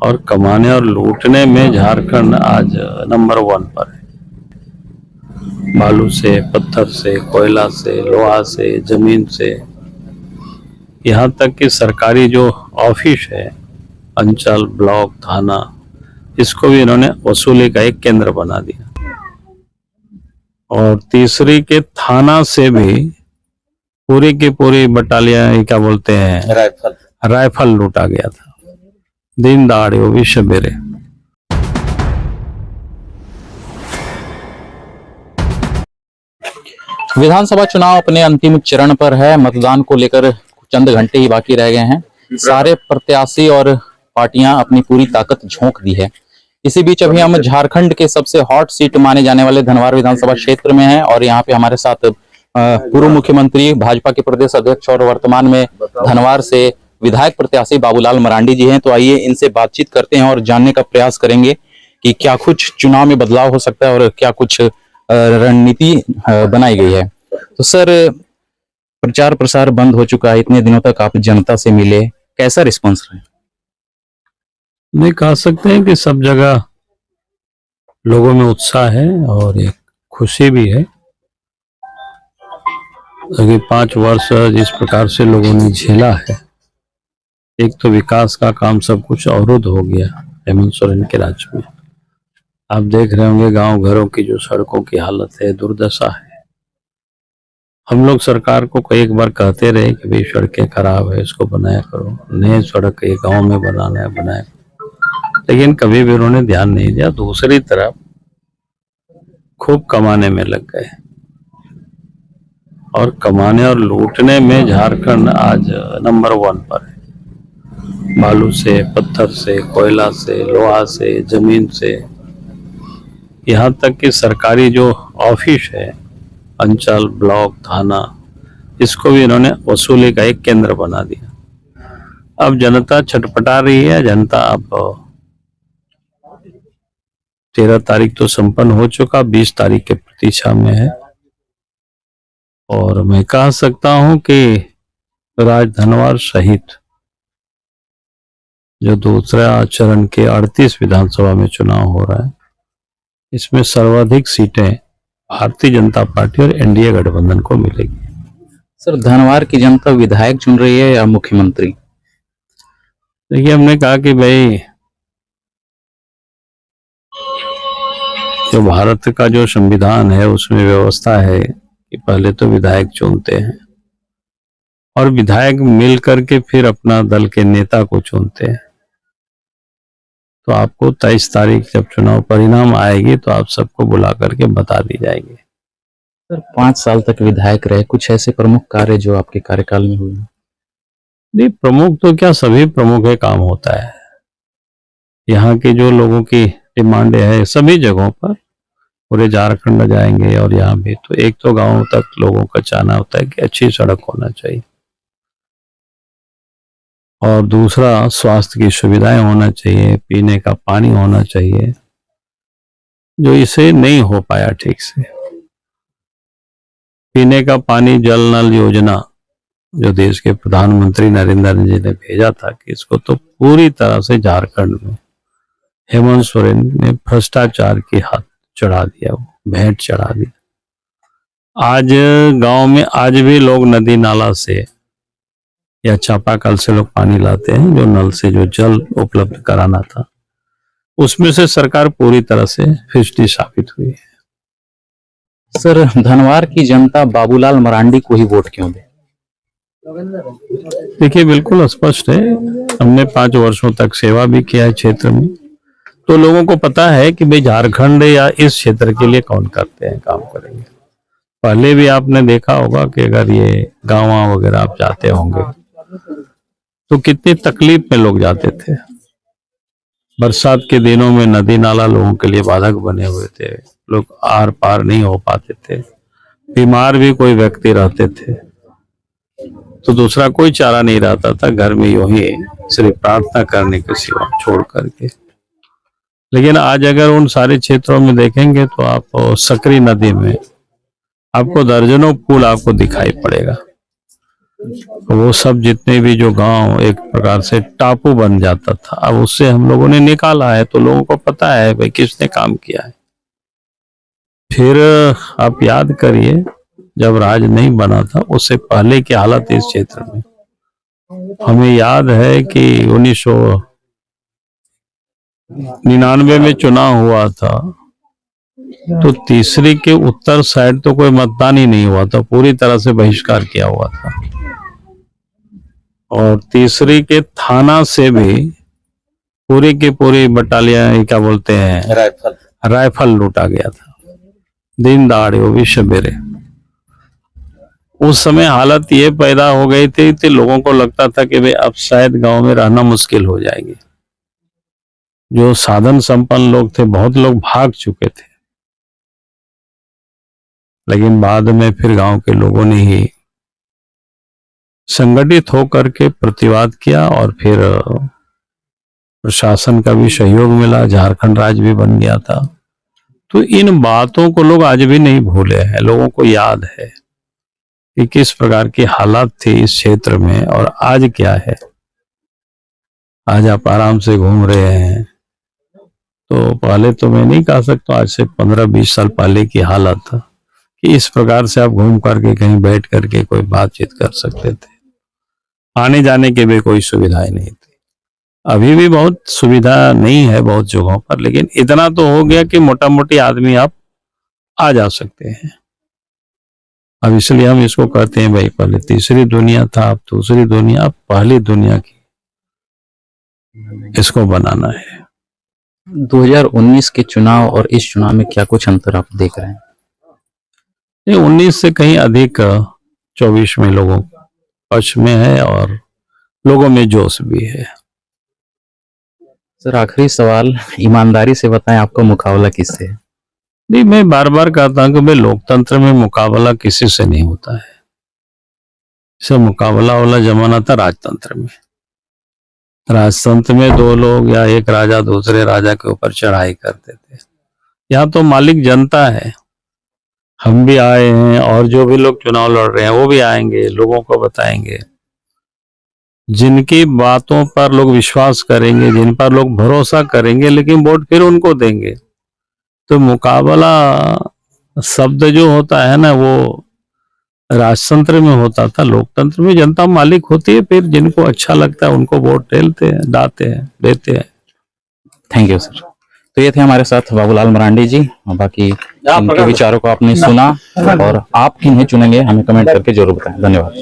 और कमाने और लूटने में झारखंड आज नंबर 1 पर है। बालू से, पत्थर से, कोयला से, लोहा से, जमीन से, यहाँ तक कि सरकारी जो ऑफिस है, अंचल, ब्लॉक, थाना, इसको भी इन्होंने वसूली का एक केंद्र बना दिया। और तीसरी के थाना से भी पूरी की पूरी बटालियन, क्या बोलते हैं, राइफल लूटा गया था दिन दहाड़े, वो भी सवेरे। विधानसभा चुनाव अपने अंतिम चरण पर है। मतदान को लेकर चंद घंटे ही बाकी रह गए हैं। सारे प्रत्याशी और पार्टियां अपनी पूरी ताकत झोंक दी है। इसी बीच अभी हम झारखंड के सबसे हॉट सीट माने जाने वाले धनवार विधानसभा क्षेत्र में हैं और यहाँ पे हमारे साथ पूर्व मुख्यमंत्री, भाजपा के प्रदेश अध्यक्ष और वर्तमान में धनवार से विधायक प्रत्याशी बाबूलाल मरांडी जी हैं। तो आइए इनसे बातचीत करते हैं और जानने का प्रयास करेंगे कि क्या कुछ चुनाव में बदलाव हो सकता है और क्या कुछ रणनीति बनाई गई है। तो सर, प्रचार प्रसार बंद हो चुका है, इतने दिनों तक आप जनता से मिले, कैसा रिस्पॉन्स रहा? नहीं, कह सकते हैं कि सब जगह लोगों में उत्साह है और एक खुशी भी है। अभी 5 वर्ष जिस प्रकार से लोगों ने झेला है, एक तो विकास का काम सब कुछ अवरुद्ध हो गया हेमंत सोरेन के राज्य में। आप देख रहे होंगे गांव घरों की जो सड़कों की हालत है, दुर्दशा है। हम लोग सरकार को कई बार कहते रहे कि भाई सड़कें खराब है, इसको बनाया करो, नए सड़क ये गांव में बनाना है, बनाया, लेकिन कभी भी उन्होंने ध्यान नहीं दिया। दूसरी तरफ खूब कमाने में लग गए और कमाने और लूटने में झारखंड आज नंबर 1 पर है। बालू से, पत्थर से, कोयला से, लोहा से, जमीन से, यहाँ तक कि सरकारी जो ऑफिस है, अंचल, ब्लॉक, थाना, इसको भी इन्होंने वसूली का एक केंद्र बना दिया। अब जनता छटपटा रही है। जनता अब 13 तारीख तो संपन्न हो चुका, 20 तारीख के प्रतीक्षा में है। और मैं कह सकता हूं कि राज धनवार सहित जो दूसरा चरण के 38 विधानसभा में चुनाव हो रहा है, इसमें सर्वाधिक सीटें भारतीय जनता पार्टी और एनडीए गठबंधन को मिलेगी। सर, धनवार की जनता विधायक चुन रही है या मुख्यमंत्री? देखिए, हमने कहा कि भाई जो भारत का जो संविधान है उसमें व्यवस्था है कि पहले तो विधायक चुनते हैं और विधायक मिल करके फिर अपना दल के नेता को चुनते हैं। तो आपको 23 तारीख जब चुनाव परिणाम आएगी तो आप सबको बुला करके बता दी जाएगी। सर, 5 साल तक विधायक रहे, कुछ ऐसे प्रमुख कार्य जो आपके कार्यकाल में हुए? नहीं, प्रमुख तो क्या, सभी प्रमुख है काम होता है। यहाँ के जो लोगों की डिमांड है सभी जगहों पर, पूरे झारखंड में जाएंगे और यहाँ भी, तो एक तो गांव तक लोगों का चाहना होता है कि अच्छी सड़क होना चाहिए और दूसरा स्वास्थ्य की सुविधाएं होना चाहिए, पीने का पानी होना चाहिए, जो इसे नहीं हो पाया ठीक से। पीने का पानी जल नल योजना जो देश के प्रधानमंत्री नरेंद्र जी ने भेजा था कि इसको तो पूरी तरह से झारखंड में हेमंत सोरेन ने भ्रष्टाचार के हाथ चढ़ा दिया, वो भेंट चढ़ा दिया। आज गांव में आज भी लोग नदी नाला से या चापाकल से लोग पानी लाते हैं। जो नल से जो जल उपलब्ध कराना था उसमें से सरकार पूरी तरह से फिसडी साबित हुई है। सर, धनवार की जनता बाबूलाल मरांडी को ही वोट क्यों दे? देखिए, बिल्कुल स्पष्ट है। हमने 5 वर्षों तक सेवा भी किया है क्षेत्र में, तो लोगों को पता है कि भाई झारखंड या इस क्षेत्र के लिए कौन करते हैं, काम करेंगे। पहले भी आपने देखा होगा कि अगर ये गाँव वगैरह आप जाते होंगे तो कितनी तकलीफ में लोग जाते थे। बरसात के दिनों में नदी नाला लोगों के लिए बाधक बने हुए थे, लोग आर पार नहीं हो पाते थे, बीमार भी कोई व्यक्ति रहते थे तो दूसरा कोई चारा नहीं रहता था, घर में यूं ही सिर्फ प्रार्थना करने के सिवा छोड़ करके। लेकिन आज अगर उन सारे क्षेत्रों में देखेंगे तो आप सकरी नदी में आपको दर्जनों पुल आपको दिखाई पड़ेगा। वो सब जितने भी जो गांव एक प्रकार से टापू बन जाता था, अब उससे हम लोगों ने निकाला है, तो लोगों को पता है भाई किसने काम किया है। फिर आप याद करिए, जब राज नहीं बना था उससे पहले की हालत इस क्षेत्र में, हमें याद है कि 1999 में चुनाव हुआ था, तो तीसरी के उत्तर साइड तो कोई मतदान ही नहीं हुआ था, पूरी तरह से बहिष्कार किया हुआ था। और तीसरी के थाना से भी पूरी की पूरी बटालियन, क्या बोलते हैं, राइफल लूटा गया था, दिन दहाड़े, वो भी सवेरे। उस समय हालत ये पैदा हो गई थी कि लोगों को लगता था कि भाई अब शायद गांव में रहना मुश्किल हो जाएगी। जो साधन संपन्न लोग थे, बहुत लोग भाग चुके थे, लेकिन बाद में फिर गांव के लोगों ने ही संगठित होकर के प्रतिवाद किया और फिर प्रशासन का भी सहयोग मिला, झारखंड राज्य भी बन गया था। तो इन बातों को लोग आज भी नहीं भूले हैं, लोगों को याद है कि किस प्रकार की हालात थी इस क्षेत्र में और आज क्या है। आज आप आराम से घूम रहे हैं, तो पहले तो मैं नहीं कह सकता, आज से 15-20 साल पहले की हालत था कि इस प्रकार से आप घूम करके कहीं बैठ करके कोई बातचीत कर सकते थे। आने जाने की भी कोई सुविधाएं नहीं थी। अभी भी बहुत सुविधा नहीं है बहुत जगहों पर, लेकिन इतना तो हो गया कि मोटा मोटी आदमी आप आ जा सकते हैं। अब इसलिए हम इसको कहते हैं भाई, पहले तीसरी दुनिया था, अब दूसरी दुनिया, अब पहली दुनिया की इसको बनाना है। 2019 के चुनाव और इस चुनाव में क्या कुछ अंतर आप देख रहे हैं? ये 19 से कहीं अधिक 24 में लोगों पक्ष में है और लोगों में जोश भी है। सर, आखिरी सवाल, ईमानदारी से बताएं आपका मुकाबला किससे है? नहीं, मैं बार बार कहता हूं कि भाई लोकतंत्र में मुकाबला किसी से नहीं होता है। इसे मुकाबला वाला जमाना था राजतंत्र में। राजतंत्र में दो लोग या एक राजा दूसरे राजा के ऊपर चढ़ाई करते थे। यहाँ तो मालिक जनता है। हम भी आए हैं और जो भी लोग चुनाव लड़ रहे हैं वो भी आएंगे, लोगों को बताएंगे। जिनकी बातों पर लोग विश्वास करेंगे, जिन पर लोग भरोसा करेंगे, लेकिन वोट फिर उनको देंगे। तो मुकाबला शब्द जो होता है ना, वो राजतंत्र में होता था। लोकतंत्र में जनता मालिक होती है, फिर जिनको अच्छा लगता है उनको वोट डालते हैं, देते हैं। Thank you sir. तो ये थे हमारे साथ बाबूलाल मरांडी जी। बाकी इनके विचारों को आपने सुना और आप किन्हें चुनेंगे हमें कमेंट करके जरूर बताएं। धन्यवाद।